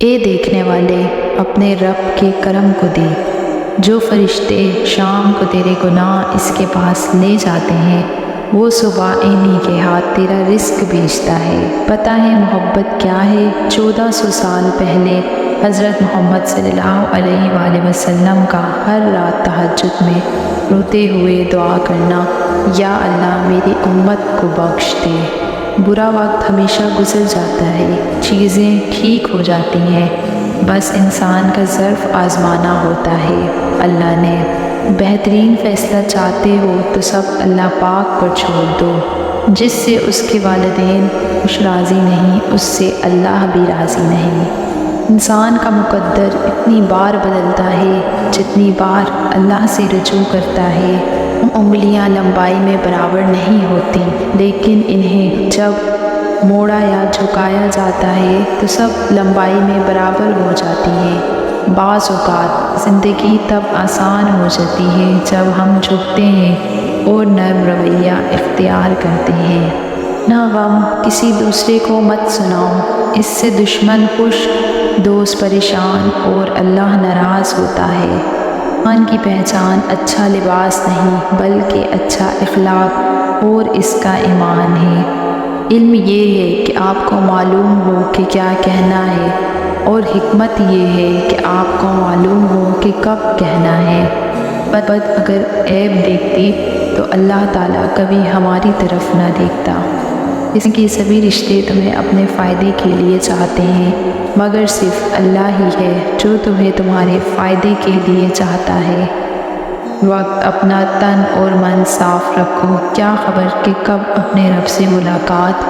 اے دیکھنے والے، اپنے رب کے کرم کو دیکھ، جو فرشتے شام کو تیرے گناہ اس کے پاس لے جاتے ہیں، وہ صبح انہی کے ہاتھ تیرا رزق بھیجتا ہے۔ پتہ ہے محبت کیا ہے؟ 1400 سال پہلے حضرت محمد صلی اللہ علیہ وآلہ وسلم کا ہر رات تہجد میں روتے ہوئے دعا کرنا، یا اللہ میری امت کو بخش دے۔ برا وقت ہمیشہ گزر جاتا ہے، چیزیں ٹھیک ہو جاتی ہیں، بس انسان کا ظرف آزمانا ہوتا ہے۔ اللہ نے بہترین فیصلہ چاہتے ہو تو سب اللہ پاک پر چھوڑ دو۔ جس سے اس کے والدین خوش راضی نہیں، اس سے اللہ بھی راضی نہیں۔ انسان کا مقدر اتنی بار بدلتا ہے جتنی بار اللہ سے رجوع کرتا ہے۔ انگلیاں لمبائی میں برابر نہیں ہوتی، لیکن انہیں جب موڑا یا جھکایا جاتا ہے تو سب لمبائی میں برابر ہو جاتی ہے۔ بعض اوقات زندگی تب آسان ہو جاتی ہے جب ہم جھکتے ہیں اور نرم رویہ اختیار کرتے ہیں۔ نہ غم کسی دوسرے کو مت سناؤ، اس سے دشمن خوش، دوست پریشان اور اللہ ناراض ہوتا ہے۔ انسان کی پہچان اچھا لباس نہیں بلکہ اچھا اخلاق اور اس کا ایمان ہے۔ علم یہ ہے کہ آپ کو معلوم ہو کہ کیا کہنا ہے، اور حکمت یہ ہے کہ آپ کو معلوم ہو کہ کب کہنا ہے۔ بد اگر عیب دیکھتی تو اللہ تعالیٰ کبھی ہماری طرف نہ دیکھتا۔ اس کے سبھی رشتے تمہیں اپنے فائدے کے لیے چاہتے ہیں، مگر صرف اللہ ہی ہے جو تمہیں تمہارے فائدے کے لیے چاہتا ہے۔ وقت اپنا تن اور من صاف رکھو، کیا خبر کہ کب اپنے رب سے ملاقات